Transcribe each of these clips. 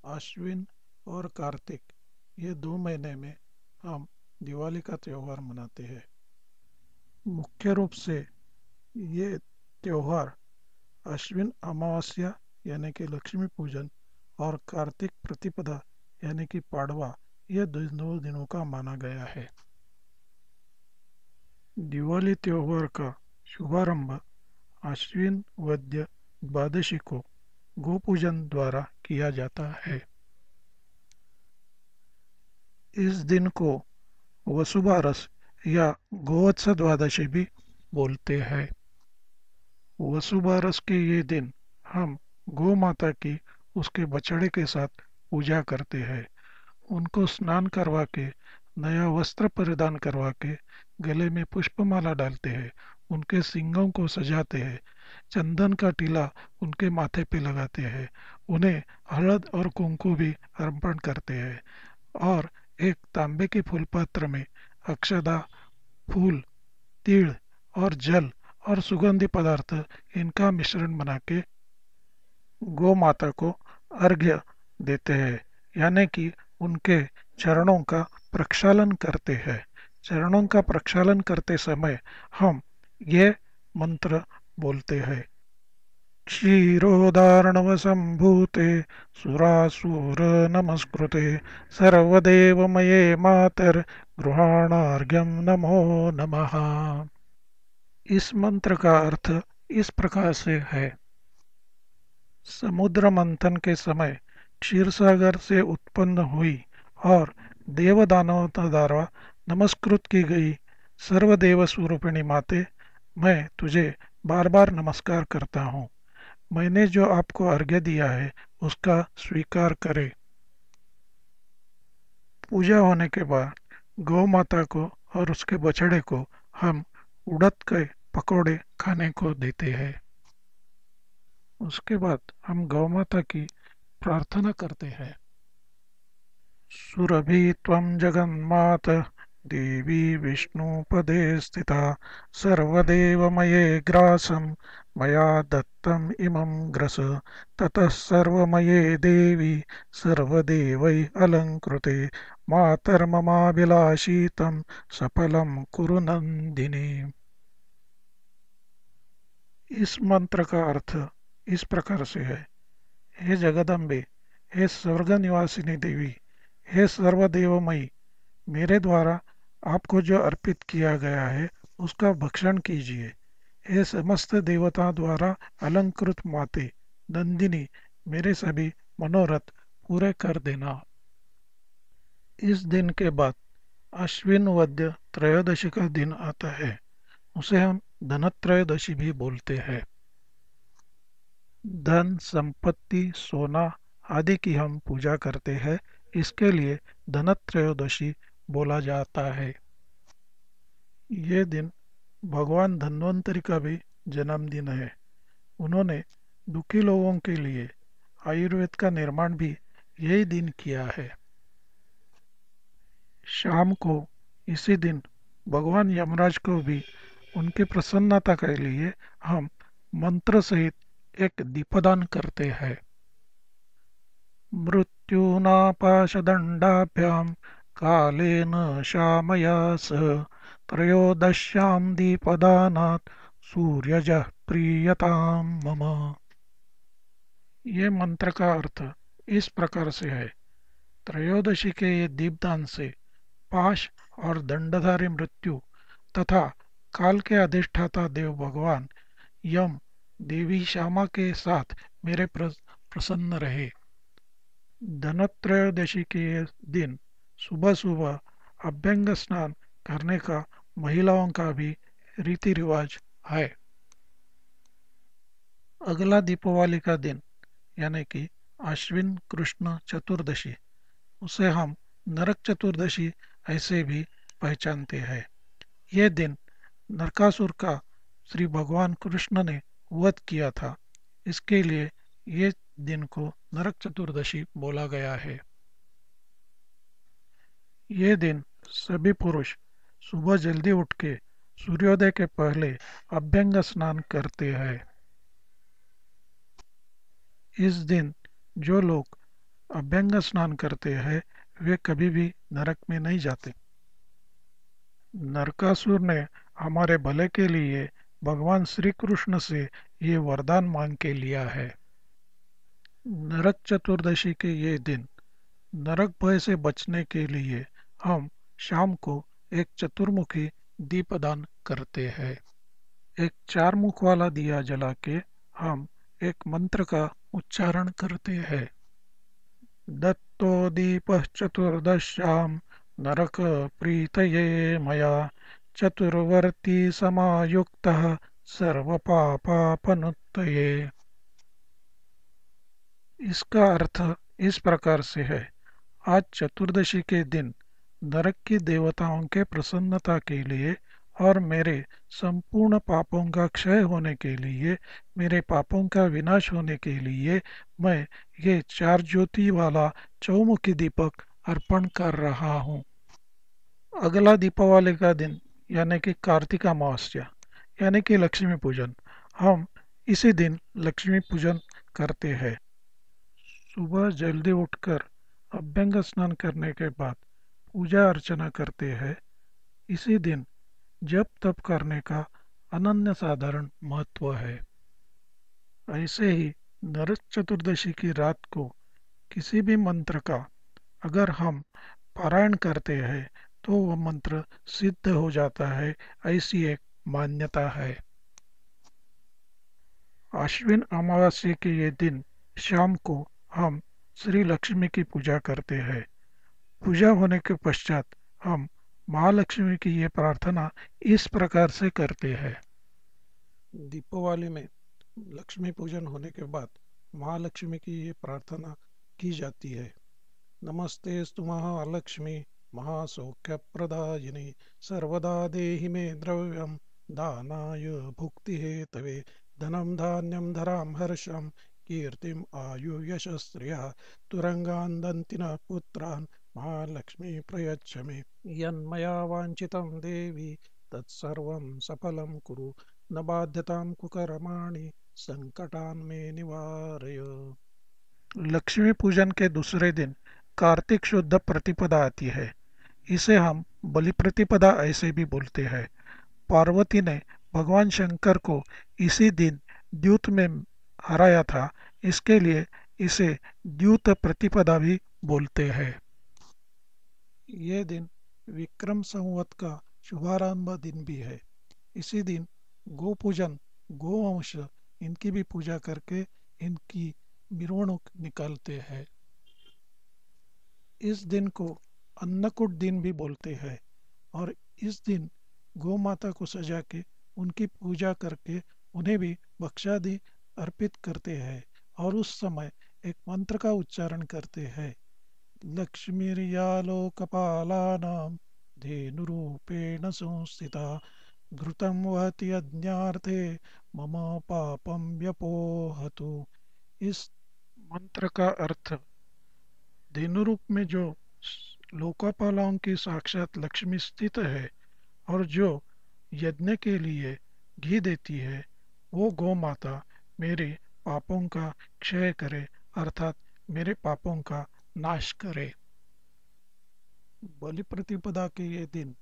अश्विन और कार्तिक, ये 2 महीने में हम दिवाली का त्यौहार मनाते हैं। मुख्य रूप से ये त्यौहार अश्विन अमावस्या यानी कि लक्ष्मी पूजन और कार्तिक प्रतिपदा यानी कि पाड़वा, ये 2 दिनों का माना गया है। दिवाली त्यौहार का शुभारंभ अश्विन वद्य द्वादशी को गोपूजन द्वारा किया जाता है। इस दिन को वसुबारस या गोवत्स द्वादशी भी बोलते हैं। वसुबारस के ये दिन हम गौ माता की उसके बछड़े के साथ पूजा करते हैं। उनको स्नान करवा के, नया वस्त्र परिधान करवा के, गले में पुष्पमाला डालते हैं, उनके सींगों को सजाते हैं, चंदन का टीला उनके माथे पे लगाते हैं, उन्हें हळद और कुंकु भी अर्पण करते हैं और एक तांबे के फूल पात्र में अक्षदा, फूल, तिल और जल और सुगंधी पदार्थ, इनका मिश्रण बना के गौ माता को अर्घ्य देते हैं, यानी कि उनके चरणों का प्रक्षालन करते हैं। चरणों का प्रक्षालन करते समय हम ये मंत्र बोलते हैं। क्षीरोदार्णवसम्भूते सुरासुर नमस्कृते सर्वदेवमये मातर गृहाणार्घ्यं नमो नमः। इस मंत्र का अर्थ इस प्रकार से है। समुद्र मंथन के समय क्षीरसागर से उत्पन्न हुई और देवदानवों द्वारा नमस्कृत की गई सर्वदेव स्वरूपिणी माते, मैं तुझे बार बार नमस्कार करता हूँ। मैंने जो आपको अर्घ्य दिया है उसका स्वीकार करे। पूजा होने के बाद गौ माता को और उसके बछड़े को हम उड़द के पकौड़े खाने को देते हैं। उसके बाद हम गौ माता की प्रार्थना करते हैं। सुरभि त्वं जगन्मात देवी विष्णुपदे स्थिता सर्वदेवमये ग्रासं मया दत्तम् इमं ग्रस ततः सर्वमये देवी सर्वदेवै अलङ्कृते मातर्ममाभिलाषितं सफलं कुरु नन्दिनी। इस मंत्र का अर्थ इस प्रकार से है। हे जगदम्बे, हे स्वर्ग निवासिनी देवी, हे सर्वदेवमयी, मेरे द्वारा आपको जो अर्पित किया गया है उसका भक्षण कीजिए। हे समस्त देवताओं द्वारा अलंकृत माते नंदिनी, मेरे सभी मनोरथ पूरे कर देना। इस दिन के बाद अश्विन वद्य त्रयोदशी का दिन आता है। उसे हम धनत्रयोदशी भी बोलते हैं। धन, संपत्ति, सोना आदि की हम पूजा करते हैं, इसके लिए धनत्रयोदशी बोला जाता है। ये दिन भगवान धन्वंतरि का भी जन्मदिन है। उन्होंने दुखी लोगों के लिए आयुर्वेद का निर्माण भी यही दिन किया है। शाम को इसी दिन भगवान यमराज को भी उनकी प्रसन्नता के लिए हम मंत्र सहित एक दीपदान करते हैं। मृत्युनापाशदण्डाभ्यां कालेन शामया सह त्रयोदश्यां दीपदानात् सूर्यजः प्रीयतां मम। ये मंत्र का अर्थ इस प्रकार से है। त्रयोदशी के ये दीपदान से पाश और दंडधारी मृत्यु तथा काल के अधिष्ठाता देव भगवान यम देवी श्यामा के साथ मेरे प्रसन्न रहे। धनत्रयोदशी के दिन सुबह सुबह अभ्यंग स्नान करने का महिलाओं का भी रीति रिवाज है। अगला दीपावली का दिन यानी कि अश्विन कृष्ण चतुर्दशी, उसे हम नरक चतुर्दशी ऐसे भी पहचानते हैं। यह दिन नरकासुर का श्री भगवान कृष्ण ने वध किया था, इसके लिए ये दिन को नरक चतुर्दशी बोला गया है। ये दिन सभी पुरुष सुबह जल्दी उठ के सूर्योदय के पहले अभ्यंग स्नान करते हैं। इस दिन जो लोग अभ्यंग स्नान करते हैं वे कभी भी नरक में नहीं जाते। नरकासुर ने हमारे भले के लिए भगवान श्री कृष्ण से ये वरदान मांग के लिया है। नरक चतुर्दशी के ये दिन नरक भय से बचने के लिए हम शाम को एक चतुर्मुखी दीपदान करते हैं। एक चार मुख वाला दिया जला के हम एक मंत्र का उच्चारण करते हैं। दत्तो दीपः चतुर्दश्यां नरक प्रीतये मया चतुर्वर्ती समायुक्तः सर्वपापापनुत्तये। इसका अर्थ इस प्रकार से है, आज चतुर्दशी के दिन नरक की देवताओं के प्रसन्नता के लिए और मेरे संपूर्ण पापों का क्षय होने के लिए, मेरे पापों का विनाश होने के लिए मैं ये चार ज्योति वाला चौमुखी दीपक अर्पण कर रहा हूँ। अगला दीपावली का दिन यानी कि कार्तिक अमावस्या यानी कि लक्ष्मी पूजन, हम इसी दिन लक्ष्मी पूजन करते हैं। सुबह जल्दी उठकर अभ्यंग स्नान करने के बाद पूजा अर्चना करते हैं। इसी दिन जप तप करने का अनन्य साधारण महत्व है। ऐसे ही नरक चतुर्दशी की रात को किसी भी मंत्र का अगर हम पारायण करते हैं तो वह मंत्र सिद्ध हो जाता है, ऐसी एक मान्यता है। आश्विन अमावस्या के ये दिन शाम को हम श्री लक्ष्मी की पूजा करते हैं। पूजा होने के पश्चात हम महालक्ष्मी की ये प्रार्थना इस प्रकार से करते हैं। दीपावली में लक्ष्मी पूजन होने के बाद महालक्ष्मी की ये प्रार्थना की जाती है। नमस्तेस्तु महालक्ष्मी महासौख्यप्रदायिनी सर्वदा देहि मे द्रव्यं दानाय भुक्ति हेतवे धनं धान्यं धरां हर्षं कीर्तिम् आयु यशस्श्रियः तुरंगान् दन्ति न पुत्रान् महालक्ष्मी प्रयच्छ मे यन्मया वाञ्छितं देवी तत्सर्वं सफलं कुरु न बाध्यतां कुकर्माणि संकटान् मे निवारय। लक्ष्मी पूजन के दूसरे दिन कार्तिक शुद्ध प्रतिपदा आती है। इसे हम बलि प्रतिपदा ऐसे भी बोलते हैं। पार्वती ने भगवान शंकर को इसी दिन द्यूत में हराया था, इसके लिए इसे द्यूत प्रतिपदा भी बोलते हैं। ये दिन विक्रम संवत का शुभारंभ दिन भी है। इसी दिन गो पूजन, गोवंश इनकी भी पूजा करके इनकी मिरोणुक निकालते हैं। इस दिन को अन्नकूट दिन भी बोलते हैं और इस दिन गौ माता को सजा के उनकी पूजा करके उन्हें भी भक्षादि अर्पित करते हैं और उस समय एक मंत्र का उच्चारण करते हैं। लक्ष्मीर्यालोकपालानां धेनुरूपेण संस्थिता घृतं वहति यज्ञार्थे मम पापं व्यपोहतु। इस मंत्र का अर्थ धेनु रूप में जो लोकपालों की साक्षात लक्ष्मी स्थित है और जो यज्ञ के लिए घी देती है, वो गौ माता मेरे पापों का क्षय करे अर्थात मेरे पापों का नाश करे। बलि प्रतिपदा के ये दिन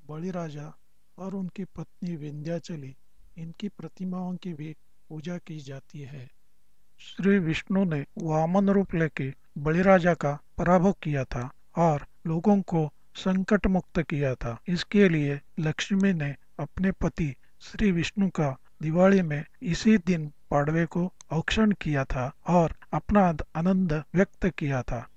बलि राजा और उनकी पत्नी विंध्याचली इनकी प्रतिमाओं की भी पूजा की जाती है। श्री विष्णु ने वामन रूप लेके बलिराजा का पराभव किया था और लोगों को संकट मुक्त किया था। इसके लिए लक्ष्मी ने अपने पति श्री विष्णु का दिवाली में इसी दिन पाड़वे को औक्षण किया था और अपना आनंद व्यक्त किया था।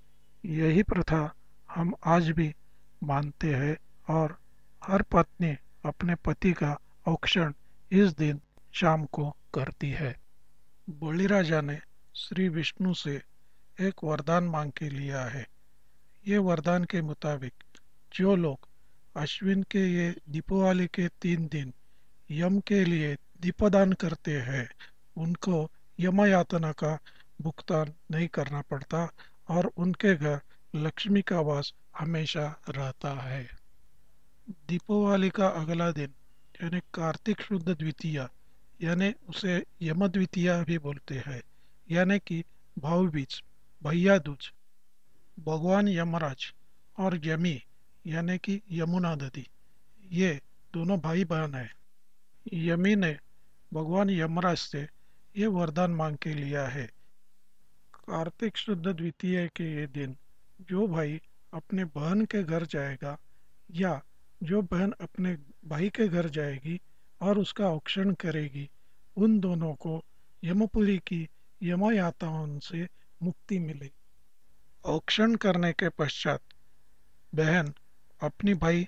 यही प्रथा हम आज भी मानते हैं और हर पत्नी अपने पति का औक्षण इस दिन शाम को करती है। बलिराजा ने श्री विष्णु से एक वरदान मांग के लिया है। ये वरदान के मुताबिक जो लोग अश्विन के ये दीपावली के 3 दिन यम के लिए दीपदान करते हैं उनको यम यातना का भुगतान नहीं करना पड़ता और उनके घर लक्ष्मी का वास हमेशा रहता है। दीपावली का अगला दिन यानी कार्तिक शुद्ध द्वितीया यानी उसे यम द्वितीया भी बोलते हैं, यानी कि भाऊ बीज, भैया दूज। भगवान यमराज और यमी यानी कि यमुना नदी, ये दोनों भाई बहन हैं। यमी ने भगवान यमराज से ये वरदान मांग के लिया है, कार्तिक शुद्ध द्वितीया के ये दिन जो भाई अपने बहन के घर जाएगा, या जो बहन अपने भाई के घर जाएगी और उसका औक्षण करेगी, उन दोनों को यमपुरी की यम यातनाओं से मुक्ति मिले। औक्षण करने के पश्चात बहन अपनी भाई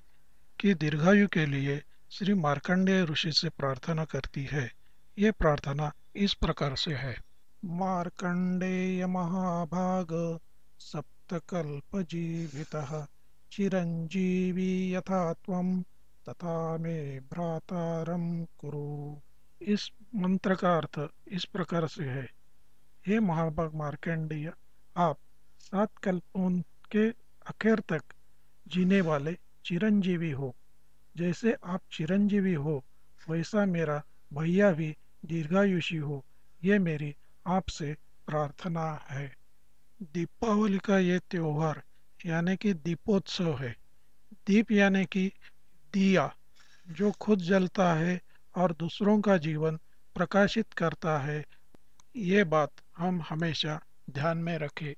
की दीर्घायु के लिए श्री मार्कंडेय ऋषि से प्रार्थना करती है। ये प्रार्थना इस प्रकार से है। मार्कंडेय महाभाग सप्तकल्प जीवितः चिरंजीवी यथा त्वं तथा मे भ्रातारं कुरु। इस मंत्र का अर्थ इस प्रकार से है। हे महाभाग मार्कंडेय, आप 7 कल्पों के आखिर तक जीने वाले चिरंजीवी हो। जैसे आप चिरंजीवी हो, वैसा मेरा भैया भी दीर्घायुषी हो, ये मेरी आपसे प्रार्थना है। दीपावली का ये त्योहार यानी कि दीपोत्सव है। दीप यानी कि दिया, जो खुद जलता है और दूसरों का जीवन प्रकाशित करता है। ये बात हम हमेशा ध्यान में रखें।